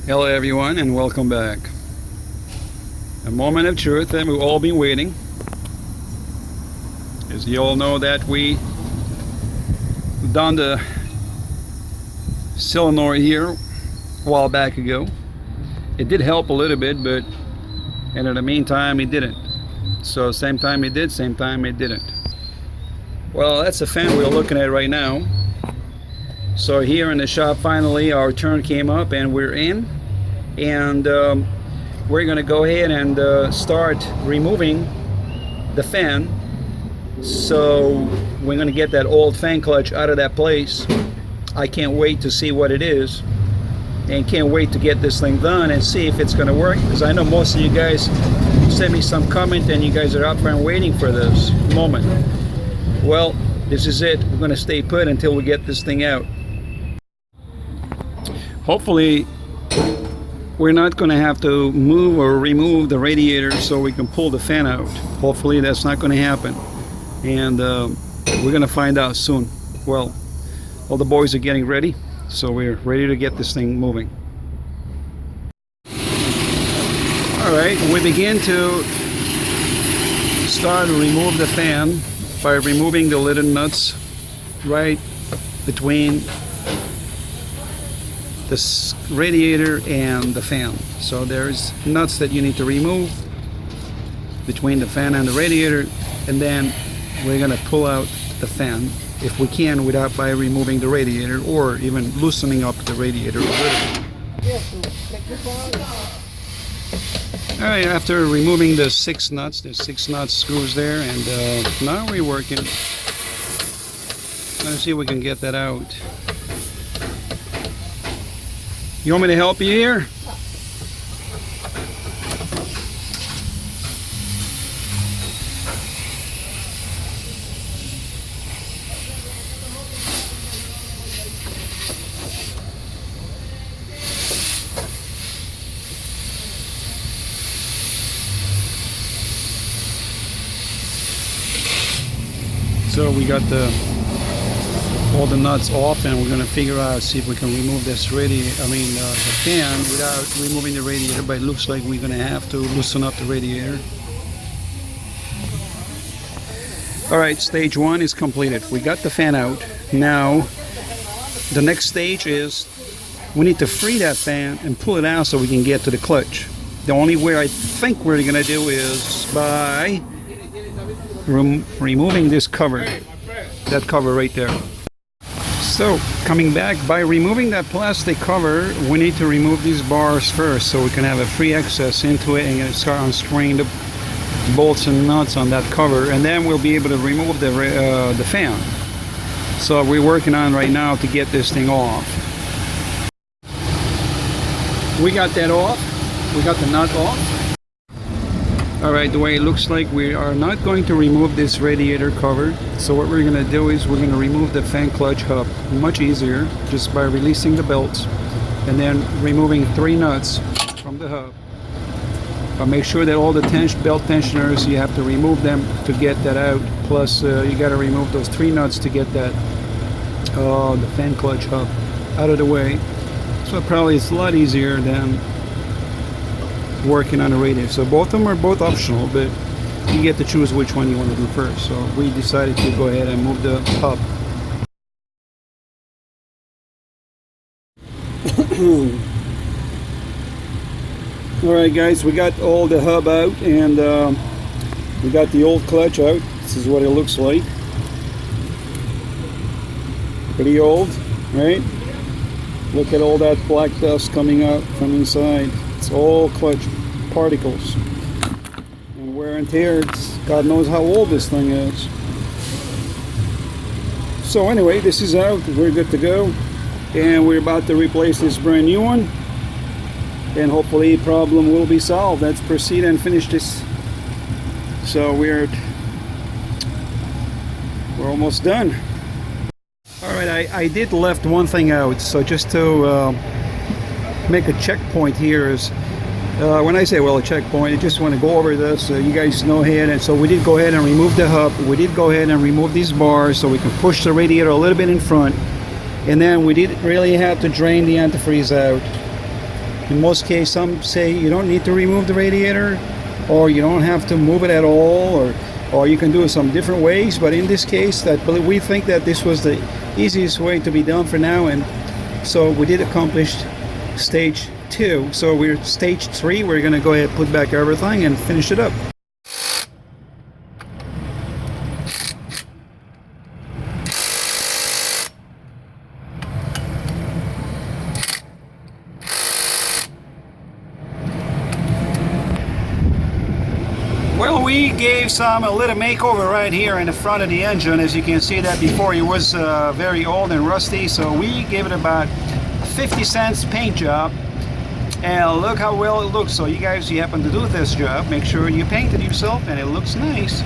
Hello everyone and welcome back. A moment of truth that we've all been waiting. As you all know that we done the solenoid here a while back ago. It did help a little bit, but in the meantime it didn't. So same time it did, same time it didn't. Well, that's the fan we're looking at right now. So here in the shop, finally our turn came up and we're in, and we're gonna go ahead and start removing the fan. So we're gonna get that old fan clutch out of that place. I can't wait to see what it is, and can't wait to get this thing done and see if it's gonna work, because I know most of you guys sent me some comment and you guys are up front waiting for this moment. Well, this is it. We're gonna stay put until we get this thing out. Hopefully we're not going to have to move or remove the radiator so we can pull the fan out. Hopefully that's not going to happen, and we're going to find out soon. Well, all the boys are getting ready, so we're ready to get this thing moving. Alright, we begin to start to remove the fan by removing the little nuts right between this radiator and the fan. So there's nuts that you need to remove between the fan and the radiator, and then we're gonna pull out the fan if we can without by removing the radiator or even loosening up the radiator a little bit. Alright, after removing the 6 nuts, there's 6 nut screws there, and now we're working. Let's see if we can get that out. You want me to help you here? So we got all the nuts off, and we're going to figure out, see if we can remove this the fan without removing the radiator, but it looks like we're going to have to loosen up the radiator. Alright, stage 1 is completed. We got the fan out. Now the next stage is we need to free that fan and pull it out so we can get to the clutch. The only way I think we're going to do is by removing this cover, that cover right there. So coming back, by removing that plastic cover, we need to remove these bars first so we can have a free access into it and start unscrewing the bolts and nuts on that cover, and then we'll be able to remove the fan. So we're working on right now to get this thing off. We got that off. We got the nut off. Alright, the way it looks like, we are not going to remove this radiator cover. So what we're going to do is we're going to remove the fan clutch hub much easier, just by releasing the belts and then removing 3 nuts from the hub. But make sure that all the belt tensioners, you have to remove them to get that out. Plus you got to remove those 3 nuts to get that the fan clutch hub out of the way. So probably it's a lot easier than working on a radiator. So both of them are both optional, but you get to choose which one you want to do first. So we decided to go ahead and move the hub. Alright guys, we got all the hub out, and we got the old clutch out. This is what it looks like. Pretty old, right? Look at all that black dust coming out from inside. It's all clutch particles and wear and tear. God knows how old this thing is. So anyway, this is out. We're good to go, and we're about to replace this brand new one, and hopefully the problem will be solved. Let's proceed and finish this. So we're almost done. Alright, I did left one thing out, so just to make a checkpoint here is, when I say, well, a checkpoint, I just want to go over this so you guys know ahead. And so we did go ahead and remove the hub. We did go ahead and remove these bars so we can push the radiator a little bit in front. And then we didn't really have to drain the antifreeze out. In most cases, some say you don't need to remove the radiator, or you don't have to move it at all, or you can do it some different ways. But in this case, we think that this was the easiest way to be done for now, and so we did accomplish stage 2. So we're stage 3. We're going to go ahead and put back everything and finish it up. Well, we gave a little makeover right here in the front of the engine. As you can see that before, it was very old and rusty, so we gave it about 50 cents paint job, and look how well it looks. So you guys, you happen to do this job, make sure you paint it yourself, and it looks nice.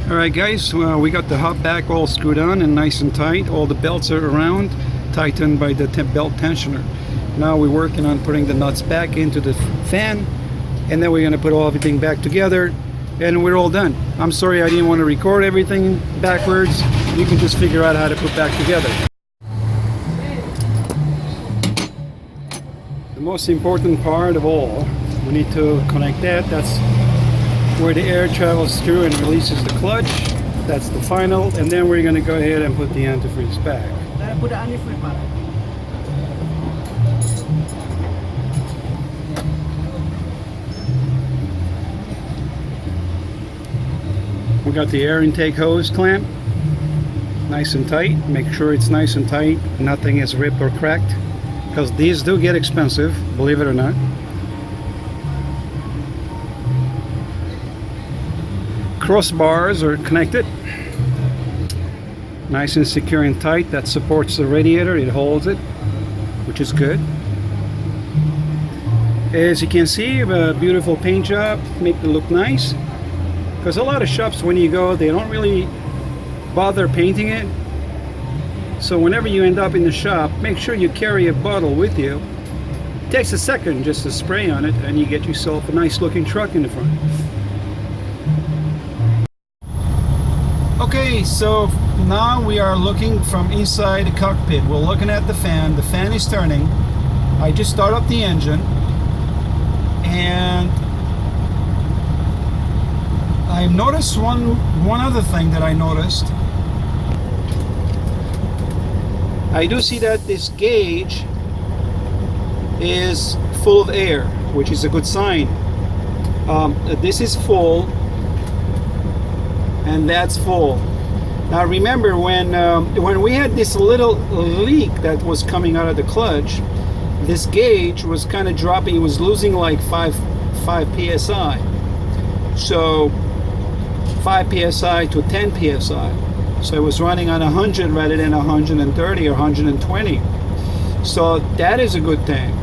Alright guys, we got the hub back all screwed on and nice and tight. All the belts are around, tightened by the belt tensioner. Now we're working on putting the nuts back into the fan, and then we're going to put everything back together, and we're all done. I'm sorry I didn't want to record everything backwards. You can just figure out how to put back together. The most important part of all, we need to connect that. That's where the air travels through and releases the clutch. That's the final, and then we're going to go ahead and put the antifreeze back. We got the air intake hose clamp nice and tight. Make sure it's nice and tight, nothing is ripped or cracked, because these do get expensive, believe it or not. Crossbars are connected nice and secure and tight. That supports the radiator, it holds it, which is good. As you can see, a beautiful paint job, make it look nice. Because a lot of shops, when you go, they don't really bother painting it. So whenever you end up in the shop, make sure you carry a bottle with you. It takes a second just to spray on it, and you get yourself a nice looking truck in the front. Okay, so now we are looking from inside the cockpit. We're looking at the fan. The fan is turning. I just start up the engine, and I noticed one other thing that I noticed. I do see that this gauge is full of air, which is a good sign. This is full, and that's full. Now remember, when we had this little leak that was coming out of the clutch, this gauge was kind of dropping. It was losing like 5 psi. So 5 psi to 10 psi. So it was running on 100 rather than 130 or 120. So that is a good thing.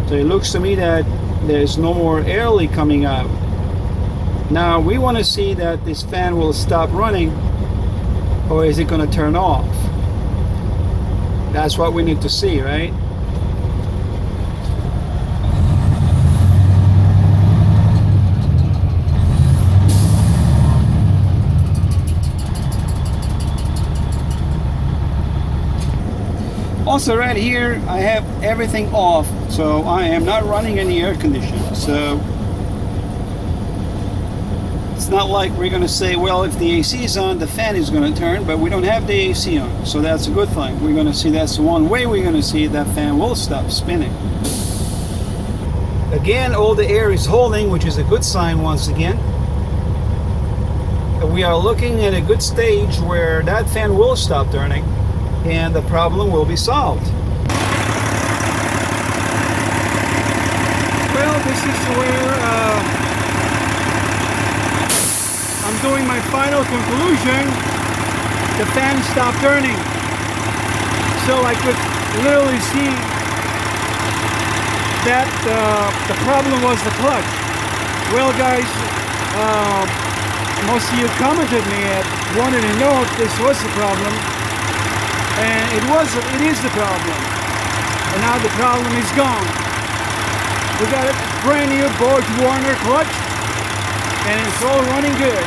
So it looks to me that there's no more air leak coming out. Now we want to see that this fan will stop running, or is it going to turn off? That's what we need to see, right? Also right here I have everything off, so I am not running any air conditioning. So it's not like we're going to say, well, if the AC is on, the fan is going to turn, but we don't have the AC on, so that's a good thing. We're going to see, that's the one way we're going to see that fan will stop spinning. Again, all the air is holding, which is a good sign once again. We are looking at a good stage where that fan will stop turning and the problem will be solved. Well, this is where I'm doing my final conclusion. The fan stopped turning. So I could literally see that the problem was the clutch. Well guys, most of you commented me and wanted to know if this was the problem. And it is the problem. And now the problem is gone. We got a brand new Borg Warner clutch, and it's all running good.